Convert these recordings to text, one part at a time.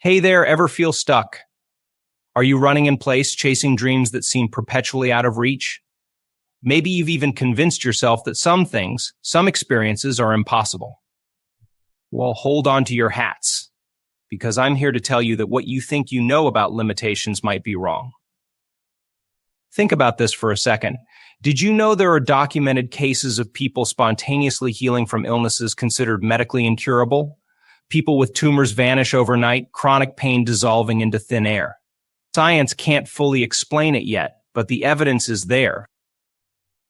Hey there, ever feel stuck? Are you running in place, chasing dreams that seem perpetually out of reach? Maybe you've even convinced yourself that some things, some experiences are impossible. Well, hold on to your hats, because I'm here to tell you that what you think you know about limitations might be wrong. Think about this for a second. Did you know there are documented cases of people spontaneously healing from illnesses considered medically incurable? People with tumors vanish overnight, chronic pain dissolving into thin air. Science can't fully explain it yet, but the evidence is there.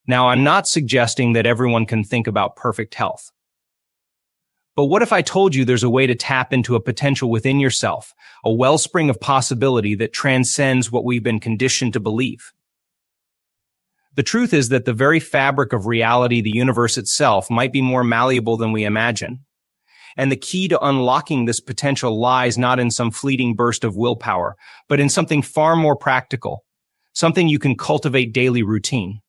Now, I'm not suggesting that everyone can think about perfect health. But what if I told you there's a way to tap into a potential within yourself, a wellspring of possibility that transcends what we've been conditioned to believe? The truth is that the very fabric of reality, the universe itself, might be more malleable than we imagine. And the key to unlocking this potential lies not in some fleeting burst of willpower, but in something far more practical, something you can cultivate daily: routine.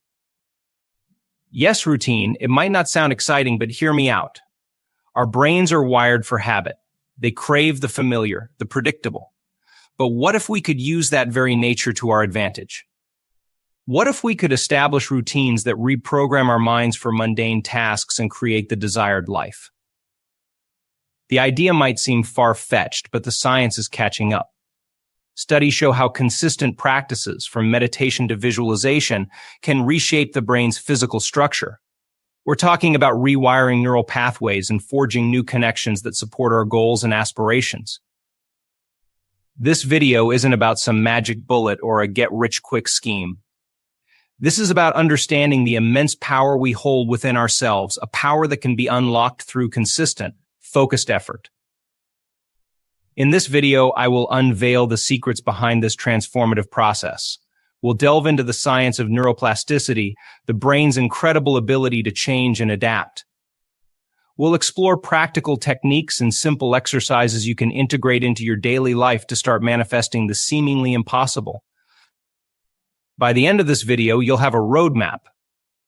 Yes, routine. It might not sound exciting, but hear me out. Our brains are wired for habit. They crave the familiar, the predictable. But what if we could use that very nature to our advantage? What if we could establish routines that reprogram our minds for mundane tasks and create the desired life? The idea might seem far-fetched, but the science is catching up. Studies show how consistent practices, from meditation to visualization, can reshape the brain's physical structure. We're talking about rewiring neural pathways and forging new connections that support our goals and aspirations. This video isn't about some magic bullet or a get-rich-quick scheme. This is about understanding the immense power we hold within ourselves, a power that can be unlocked through consistent, focused effort. In this video, I will unveil the secrets behind this transformative process. We'll delve into the science of neuroplasticity, the brain's incredible ability to change and adapt. We'll explore practical techniques and simple exercises you can integrate into your daily life to start manifesting the seemingly impossible. By the end of this video, you'll have a roadmap,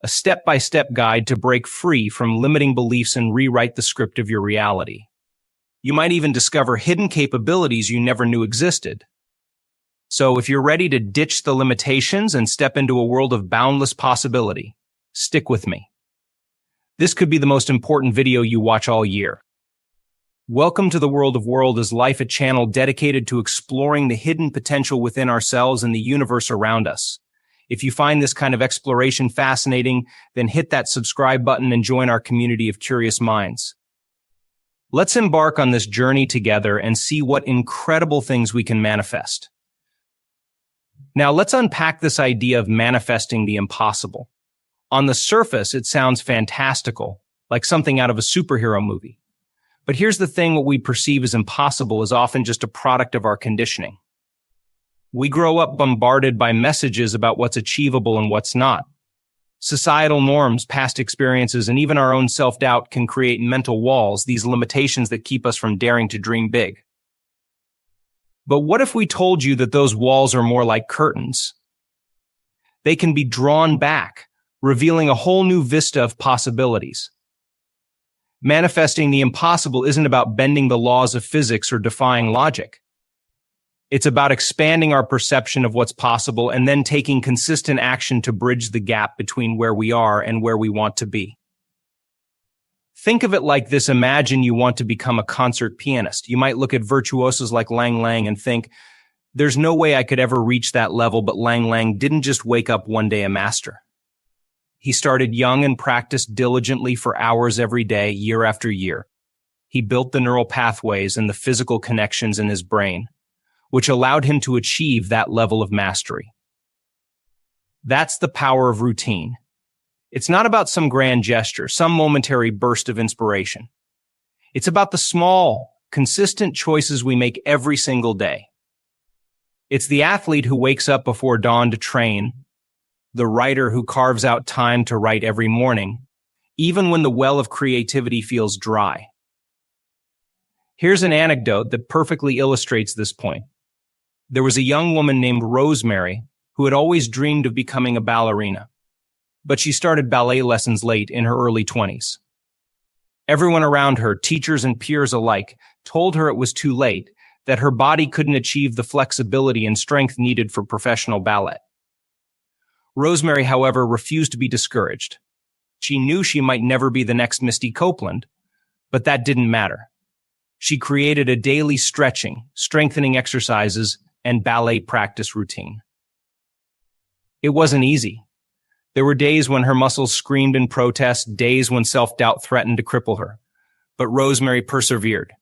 a step-by-step guide to break free from limiting beliefs and rewrite the script of your reality. You might even discover hidden capabilities you never knew existed. So if you're ready to ditch the limitations and step into a world of boundless possibility, stick with me. This could be the most important video you watch all year. Welcome to the World of World is Life, a channel dedicated to exploring the hidden potential within ourselves and the universe around us. If you find this kind of exploration fascinating, then hit that subscribe button and join our community of curious minds. Let's embark on this journey together and see what incredible things we can manifest. Now, let's unpack this idea of manifesting the impossible. On the surface, it sounds fantastical, like something out of a superhero movie. But here's the thing: what we perceive as impossible is often just a product of our conditioning. We grow up bombarded by messages about what's achievable and what's not. Societal norms, past experiences, and even our own self-doubt can create mental walls, these limitations that keep us from daring to dream big. But what if we told you that those walls are more like curtains? They can be drawn back, revealing a whole new vista of possibilities. Manifesting the impossible isn't about bending the laws of physics or defying logic. It's about expanding our perception of what's possible and then taking consistent action to bridge the gap between where we are and where we want to be. Think of it like this. Imagine you want to become a concert pianist. You might look at virtuosos like Lang Lang and think, there's no way I could ever reach that level, but Lang Lang didn't just wake up one day a master. He started young and practiced diligently for hours every day, year after year. He built the neural pathways and the physical connections in his brain, which allowed him to achieve that level of mastery. That's the power of routine. It's not about some grand gesture, some momentary burst of inspiration. It's about the small, consistent choices we make every single day. It's the athlete who wakes up before dawn to train, the writer who carves out time to write every morning, even when the well of creativity feels dry. Here's an anecdote that perfectly illustrates this point. There was a young woman named Rosemary who had always dreamed of becoming a ballerina, but she started ballet lessons late in her early 20s. Everyone around her, teachers and peers alike, told her it was too late, that her body couldn't achieve the flexibility and strength needed for professional ballet. Rosemary, however, refused to be discouraged. She knew she might never be the next Misty Copeland, but that didn't matter. She created a daily stretching, strengthening exercises, and ballet practice routine. It wasn't easy. There were days when her muscles screamed in protest, days when self-doubt threatened to cripple her. But Rosemary persevered.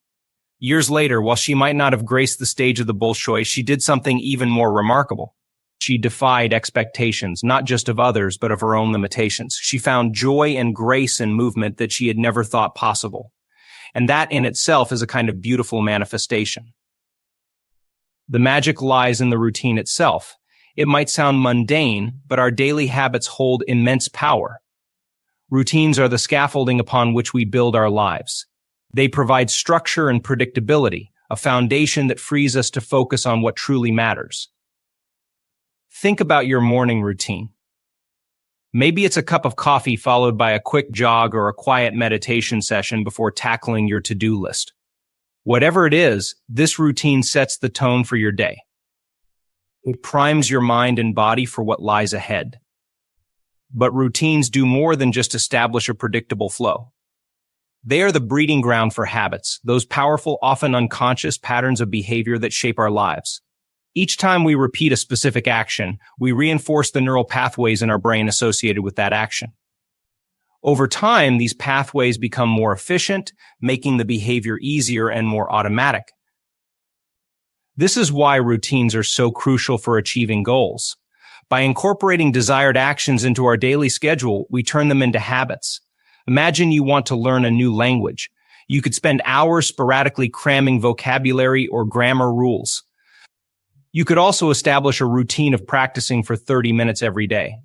Years later, while she might not have graced the stage of the Bolshoi, she did something even more remarkable. She defied expectations, not just of others, but of her own limitations. She found joy and grace in movement that she had never thought possible. And that in itself is a kind of beautiful manifestation. The magic lies in the routine itself. It might sound mundane, but our daily habits hold immense power. Routines are the scaffolding upon which we build our lives. They provide structure and predictability, a foundation that frees us to focus on what truly matters. Think about your morning routine. Maybe it's a cup of coffee followed by a quick jog or a quiet meditation session before tackling your to-do list. Whatever it is, this routine sets the tone for your day. It primes your mind and body for what lies ahead. But routines do more than just establish a predictable flow. They are the breeding ground for habits, those powerful, often unconscious patterns of behavior that shape our lives. Each time we repeat a specific action, we reinforce the neural pathways in our brain associated with that action. Over time, these pathways become more efficient, making the behavior easier and more automatic. This is why routines are so crucial for achieving goals. By incorporating desired actions into our daily schedule, we turn them into habits. Imagine you want to learn a new language. You could spend hours sporadically cramming vocabulary or grammar rules. You could also establish a routine of practicing for 30 minutes every day.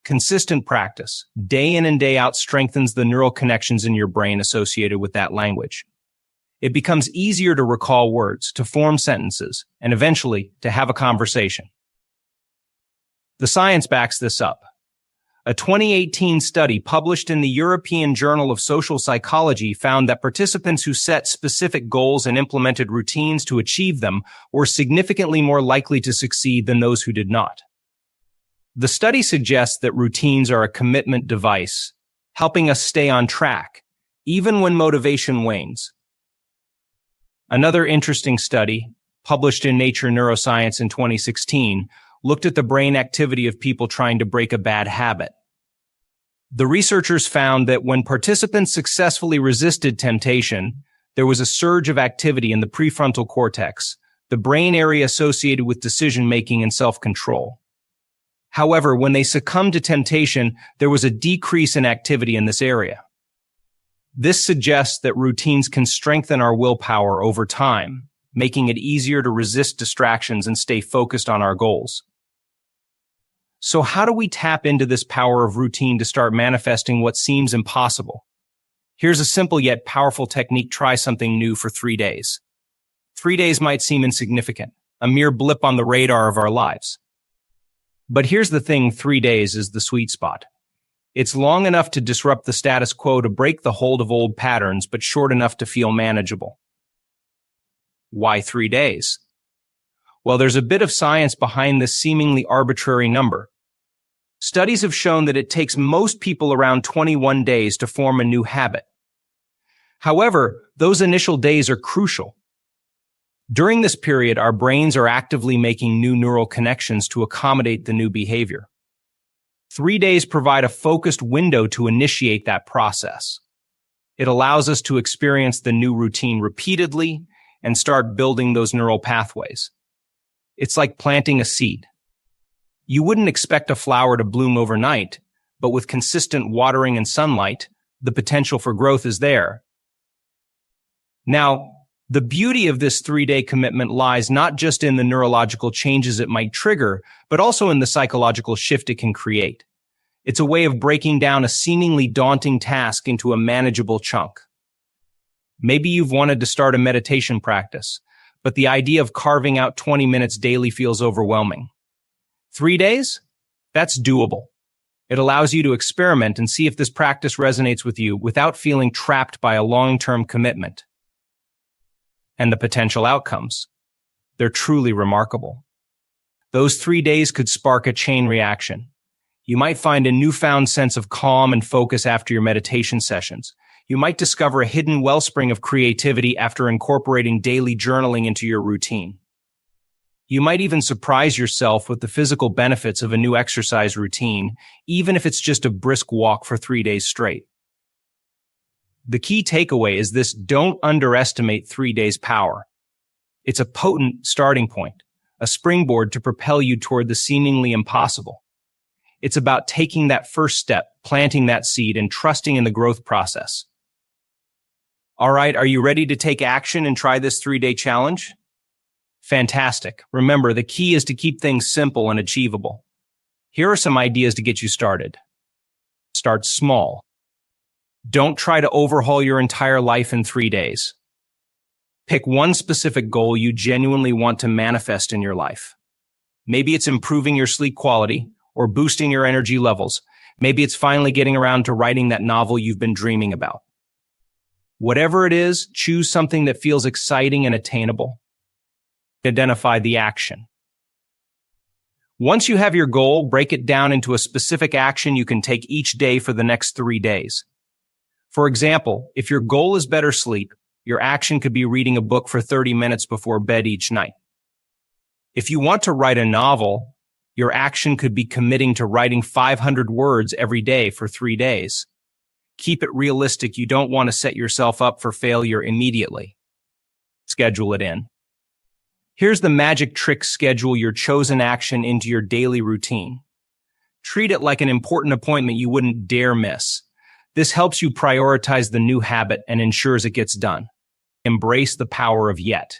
Consistent practice, day in and day out, strengthens the neural connections in your brain associated with that language. It becomes easier to recall words, to form sentences, and eventually to have a conversation. The science backs this up. A 2018 study published in the European Journal of Social Psychology found that participants who set specific goals and implemented routines to achieve them were significantly more likely to succeed than those who did not. The study suggests that routines are a commitment device, helping us stay on track, even when motivation wanes. Another interesting study, published in Nature Neuroscience in 2016, looked at the brain activity of people trying to break a bad habit. The researchers found that when participants successfully resisted temptation, there was a surge of activity in the prefrontal cortex, the brain area associated with decision-making and self-control. However, when they succumbed to temptation, there was a decrease in activity in this area. This suggests that routines can strengthen our willpower over time, making it easier to resist distractions and stay focused on our goals. So how do we tap into this power of routine to start manifesting what seems impossible? Here's a simple yet powerful technique. Try something new for 3 days. 3 days might seem insignificant, a mere blip on the radar of our lives. But here's the thing, 3 days is the sweet spot. It's long enough to disrupt the status quo, to break the hold of old patterns, but short enough to feel manageable. Why 3 days? Well, there's a bit of science behind this seemingly arbitrary number. Studies have shown that it takes most people around 21 days to form a new habit. However, those initial days are crucial. During this period, our brains are actively making new neural connections to accommodate the new behavior. 3 days provide a focused window to initiate that process. It allows us to experience the new routine repeatedly and start building those neural pathways. It's like planting a seed. You wouldn't expect a flower to bloom overnight, but with consistent watering and sunlight, the potential for growth is there. Now, the beauty of this 3-day commitment lies not just in the neurological changes it might trigger, but also in the psychological shift it can create. It's a way of breaking down a seemingly daunting task into a manageable chunk. Maybe you've wanted to start a meditation practice, but the idea of carving out 20 minutes daily feels overwhelming. 3 days? That's doable. It allows you to experiment and see if this practice resonates with you without feeling trapped by a long-term commitment. and the potential outcomes. They're truly remarkable. Those 3 days could spark a chain reaction. You might find a newfound sense of calm and focus after your meditation sessions. You might discover a hidden wellspring of creativity after incorporating daily journaling into your routine. You might even surprise yourself with the physical benefits of a new exercise routine, even if it's just a brisk walk for 3 days straight. The key takeaway is this: don't underestimate 3 days' power. It's a potent starting point, a springboard to propel you toward the seemingly impossible. It's about taking that first step, planting that seed, and trusting in the growth process. All right, are you ready to take action and try this 3-day challenge? Fantastic. Remember, the key is to keep things simple and achievable. Here are some ideas to get you started. Start small. Don't try to overhaul your entire life in 3 days. Pick one specific goal you genuinely want to manifest in your life. Maybe it's improving your sleep quality or boosting your energy levels. Maybe it's finally getting around to writing that novel you've been dreaming about. Whatever it is, choose something that feels exciting and attainable. Identify the action. Once you have your goal, break it down into a specific action you can take each day for the next 3 days. For example, if your goal is better sleep, your action could be reading a book for 30 minutes before bed each night. If you want to write a novel, your action could be committing to writing 500 words every day for 3 days. Keep it realistic. You don't want to set yourself up for failure immediately. Schedule it in. Here's the magic trick: schedule your chosen action into your daily routine. Treat it like an important appointment you wouldn't dare miss. This helps you prioritize the new habit and ensures it gets done. Embrace the power of yet.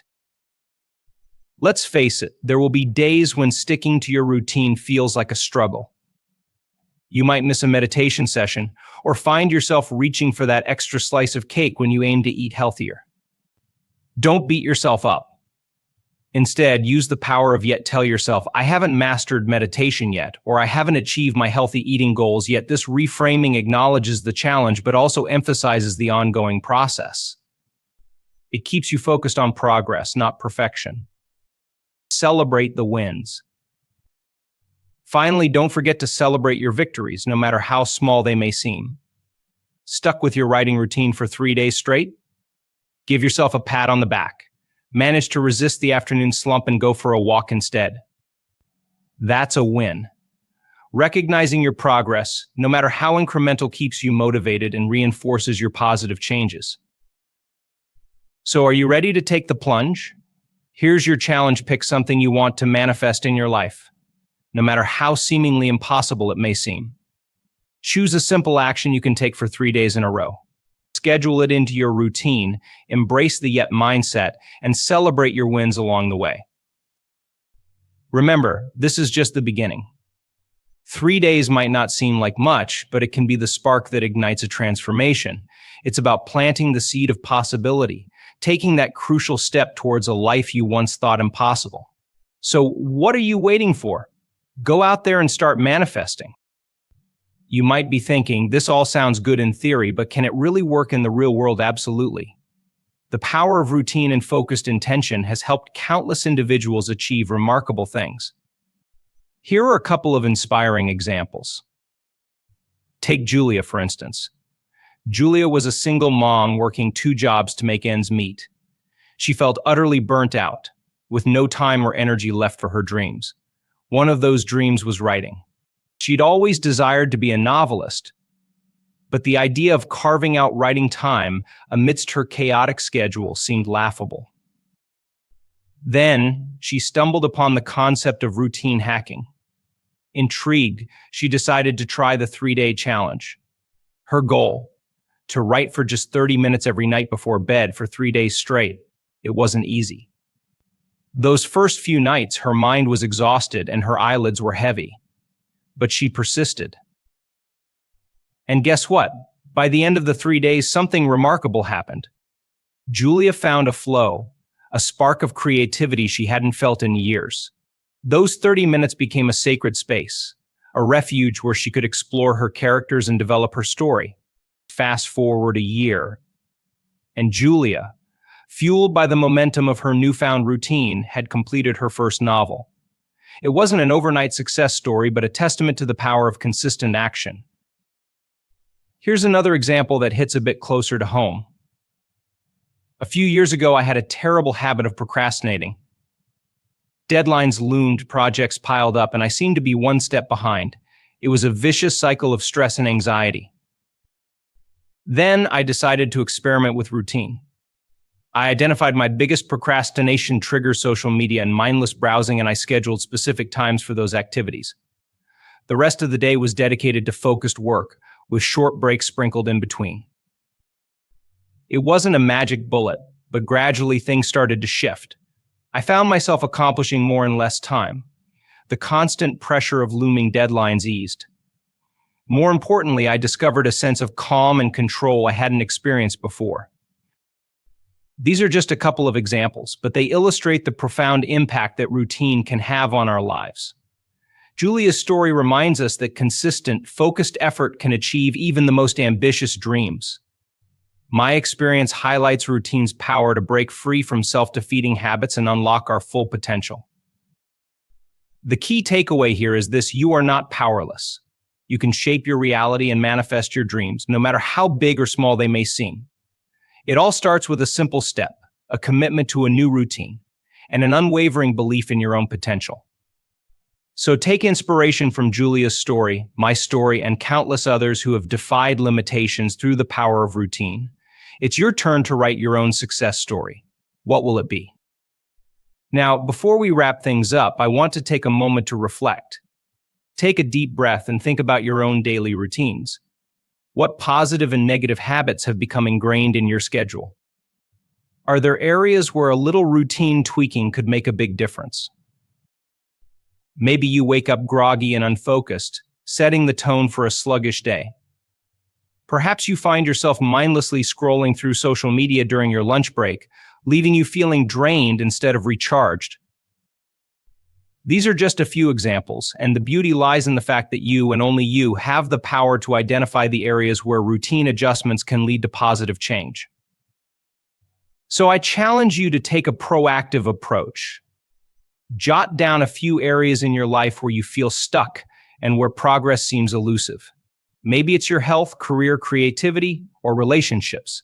Let's face it, there will be days when sticking to your routine feels like a struggle. You might miss a meditation session or find yourself reaching for that extra slice of cake when you aim to eat healthier. Don't beat yourself up. Instead, use the power of yet. Tell yourself, I haven't mastered meditation yet, or I haven't achieved my healthy eating goals yet. This reframing acknowledges the challenge, but also emphasizes the ongoing process. It keeps you focused on progress, not perfection. Celebrate the wins. Finally, don't forget to celebrate your victories, no matter how small they may seem. Stuck with your writing routine for 3 days straight? Give yourself a pat on the back. Manage to resist the afternoon slump and go for a walk instead. That's a win. Recognizing your progress, no matter how incremental, keeps you motivated and reinforces your positive changes. So are you ready to take the plunge? Here's your challenge: pick something you want to manifest in your life, no matter how seemingly impossible it may seem. Choose a simple action you can take for 3 days in a row. Schedule it into your routine, embrace the yet mindset, and celebrate your wins along the way. Remember, this is just the beginning. 3 days might not seem like much, but it can be the spark that ignites a transformation. It's about planting the seed of possibility, taking that crucial step towards a life you once thought impossible. So what are you waiting for? Go out there and start manifesting. You might be thinking, this all sounds good in theory, but can it really work in the real world? Absolutely. The power of routine and focused intention has helped countless individuals achieve remarkable things. Here are a couple of inspiring examples. Take Julia, for instance. Julia was a single mom working 2 jobs to make ends meet. She felt utterly burnt out, with no time or energy left for her dreams. One of those dreams was writing. She'd always desired to be a novelist, but the idea of carving out writing time amidst her chaotic schedule seemed laughable. Then she stumbled upon the concept of routine hacking. Intrigued, she decided to try the 3-day challenge. Her goal: to write for just 30 minutes every night before bed for 3 days straight. It wasn't easy. Those first few nights, her mind was exhausted and her eyelids were heavy. But she persisted. And guess what? By the end of the 3 days, something remarkable happened. Julia found a flow, a spark of creativity she hadn't felt in years. Those 30 minutes became a sacred space, a refuge where she could explore her characters and develop her story. Fast forward a year, and Julia, fueled by the momentum of her newfound routine, had completed her first novel. It wasn't an overnight success story, but a testament to the power of consistent action. Here's another example that hits a bit closer to home. A few years ago, I had a terrible habit of procrastinating. Deadlines loomed, projects piled up, and I seemed to be one step behind. It was a vicious cycle of stress and anxiety. Then I decided to experiment with routine. I identified my biggest procrastination triggers: social media and mindless browsing, and I scheduled specific times for those activities. The rest of the day was dedicated to focused work, with short breaks sprinkled in between. It wasn't a magic bullet, but gradually things started to shift. I found myself accomplishing more in less time. The constant pressure of looming deadlines eased. More importantly, I discovered a sense of calm and control I hadn't experienced before. These are just a couple of examples, but they illustrate the profound impact that routine can have on our lives. Julia's story reminds us that consistent, focused effort can achieve even the most ambitious dreams. My experience highlights routine's power to break free from self-defeating habits and unlock our full potential. The key takeaway here is this: you are not powerless. You can shape your reality and manifest your dreams, no matter how big or small they may seem. It all starts with a simple step, a commitment to a new routine, and an unwavering belief in your own potential. So take inspiration from Julia's story, my story, and countless others who have defied limitations through the power of routine. It's your turn to write your own success story. What will it be? Now, before we wrap things up, I want to take a moment to reflect. Take a deep breath and think about your own daily routines. What positive and negative habits have become ingrained in your schedule? Are there areas where a little routine tweaking could make a big difference? Maybe you wake up groggy and unfocused, setting the tone for a sluggish day. Perhaps you find yourself mindlessly scrolling through social media during your lunch break, leaving you feeling drained instead of recharged. These are just a few examples, and the beauty lies in the fact that you, and only you, have the power to identify the areas where routine adjustments can lead to positive change. So I challenge you to take a proactive approach. Jot down a few areas in your life where you feel stuck and where progress seems elusive. Maybe it's your health, career, creativity, or relationships.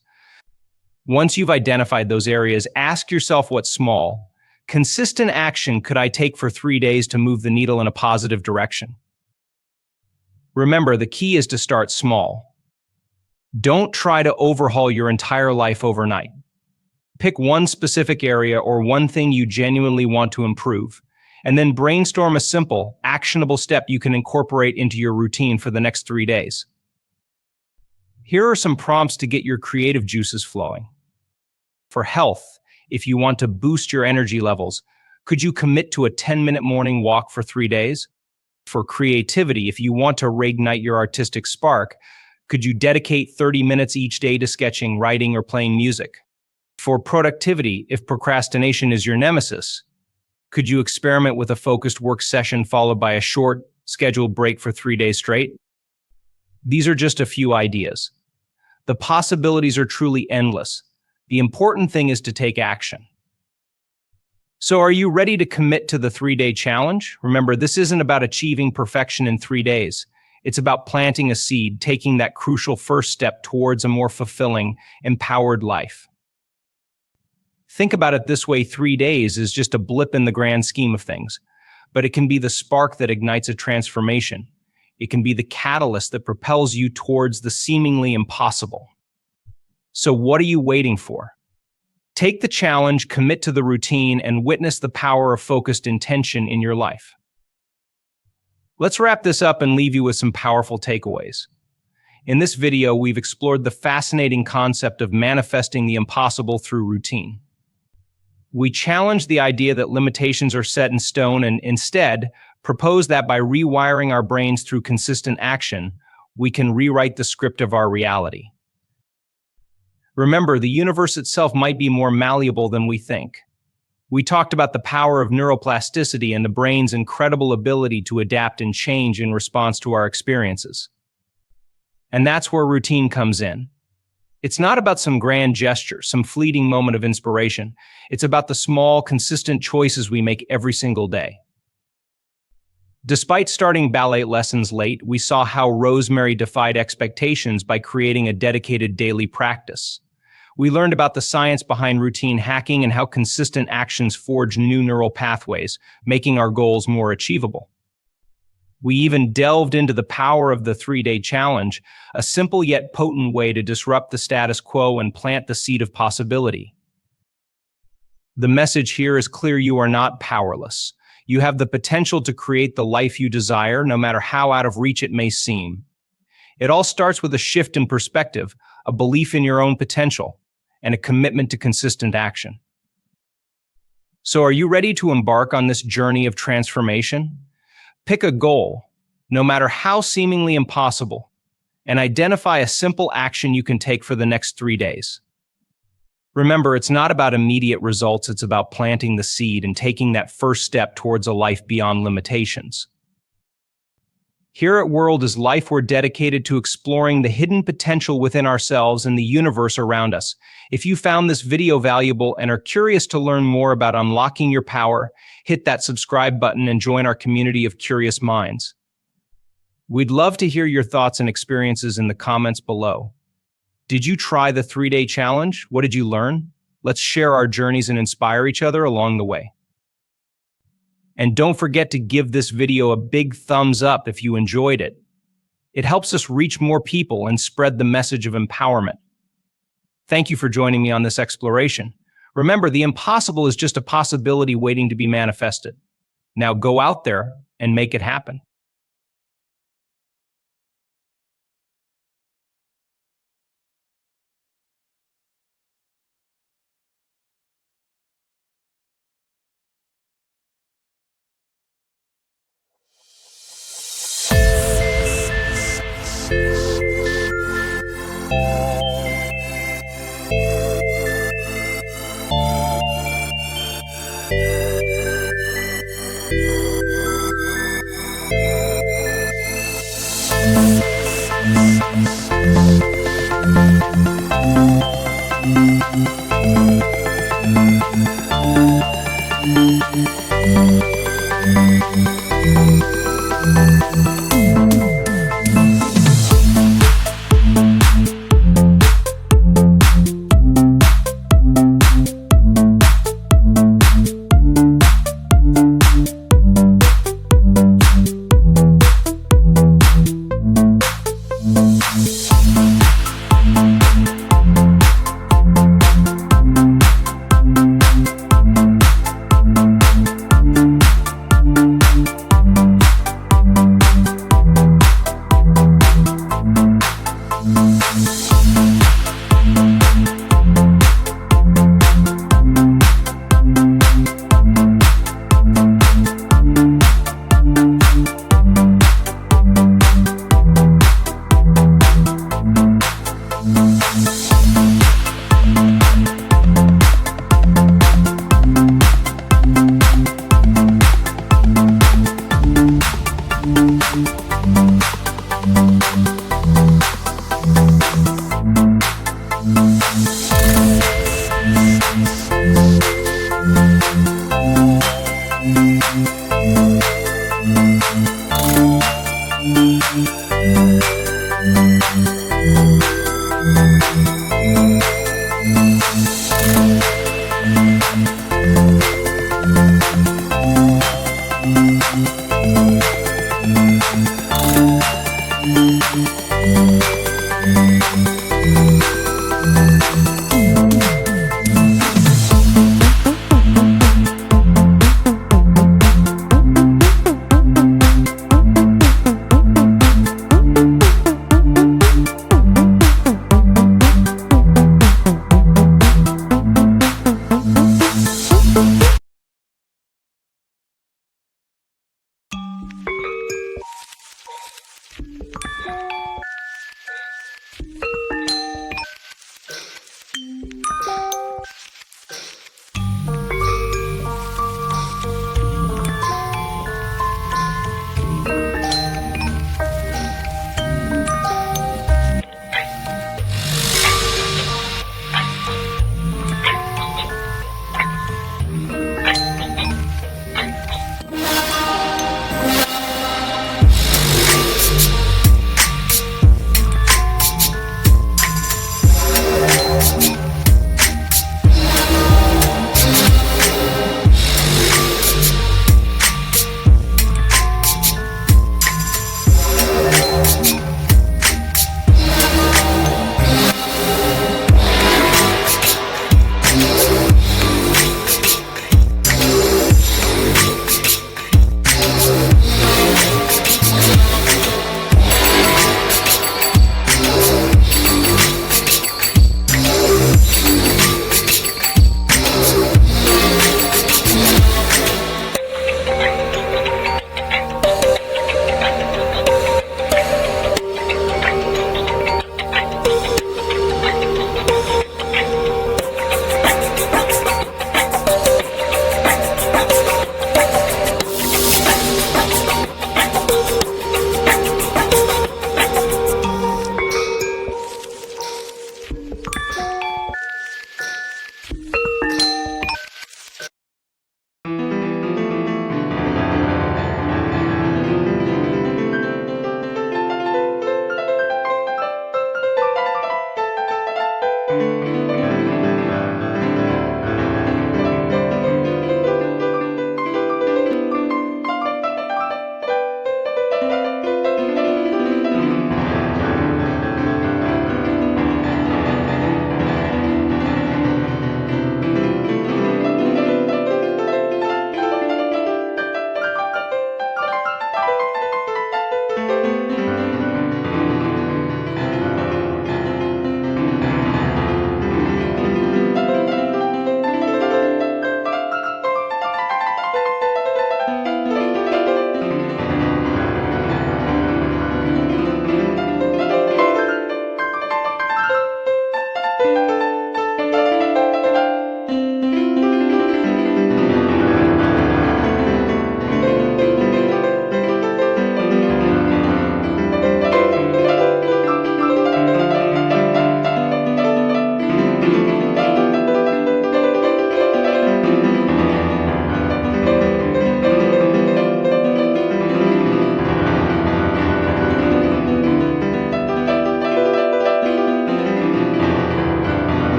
Once you've identified those areas, ask yourself what small, consistent action could I take for 3 days to move the needle in a positive direction? Remember, the key is to start small. Don't try to overhaul your entire life overnight. Pick one specific area or one thing you genuinely want to improve, and then brainstorm a simple, actionable step you can incorporate into your routine for the next 3 days. Here are some prompts to get your creative juices flowing. For health, if you want to boost your energy levels, could you commit to a 10-minute morning walk for 3 days? For creativity, if you want to reignite your artistic spark, could you dedicate 30 minutes each day to sketching, writing, or playing music? For productivity, if procrastination is your nemesis, could you experiment with a focused work session followed by a short, scheduled break for 3 days straight? These are just a few ideas. The possibilities are truly endless. The important thing is to take action. So are you ready to commit to the 3-day challenge? Remember, this isn't about achieving perfection in 3 days. It's about planting a seed, taking that crucial first step towards a more fulfilling, empowered life. Think about it this way: 3 days is just a blip in the grand scheme of things, but it can be the spark that ignites a transformation. It can be the catalyst that propels you towards the seemingly impossible. So what are you waiting for? Take the challenge, commit to the routine, and witness the power of focused intention in your life. Let's wrap this up and leave you with some powerful takeaways. In this video, we've explored the fascinating concept of manifesting the impossible through routine. We challenge the idea that limitations are set in stone and instead propose that by rewiring our brains through consistent action, we can rewrite the script of our reality. Remember, the universe itself might be more malleable than we think. We talked about the power of neuroplasticity and the brain's incredible ability to adapt and change in response to our experiences. And that's where routine comes in. It's not about some grand gesture, some fleeting moment of inspiration. It's about the small, consistent choices we make every single day. Despite starting ballet lessons late, we saw how Rosemary defied expectations by creating a dedicated daily practice. We learned about the science behind routine hacking and how consistent actions forge new neural pathways, making our goals more achievable. We even delved into the power of the 3-day challenge, a simple yet potent way to disrupt the status quo and plant the seed of possibility. The message here is clear: you are not powerless. You have the potential to create the life you desire, no matter how out of reach it may seem. It all starts with a shift in perspective, a belief in your own potential, and a commitment to consistent action. So are you ready to embark on this journey of transformation? Pick a goal, no matter how seemingly impossible, and identify a simple action you can take for the next 3 days. Remember, it's not about immediate results, it's about planting the seed and taking that first step towards a life beyond limitations. Here at World is Life, we're dedicated to exploring the hidden potential within ourselves and the universe around us. If you found this video valuable and are curious to learn more about unlocking your power, hit that subscribe button and join our community of curious minds. We'd love to hear your thoughts and experiences in the comments below. Did you try the 3-day challenge? What did you learn? Let's share our journeys and inspire each other along the way. And don't forget to give this video a big thumbs up if you enjoyed it. It helps us reach more people and spread the message of empowerment. Thank you for joining me on this exploration. Remember, the impossible is just a possibility waiting to be manifested. Now go out there and make it happen.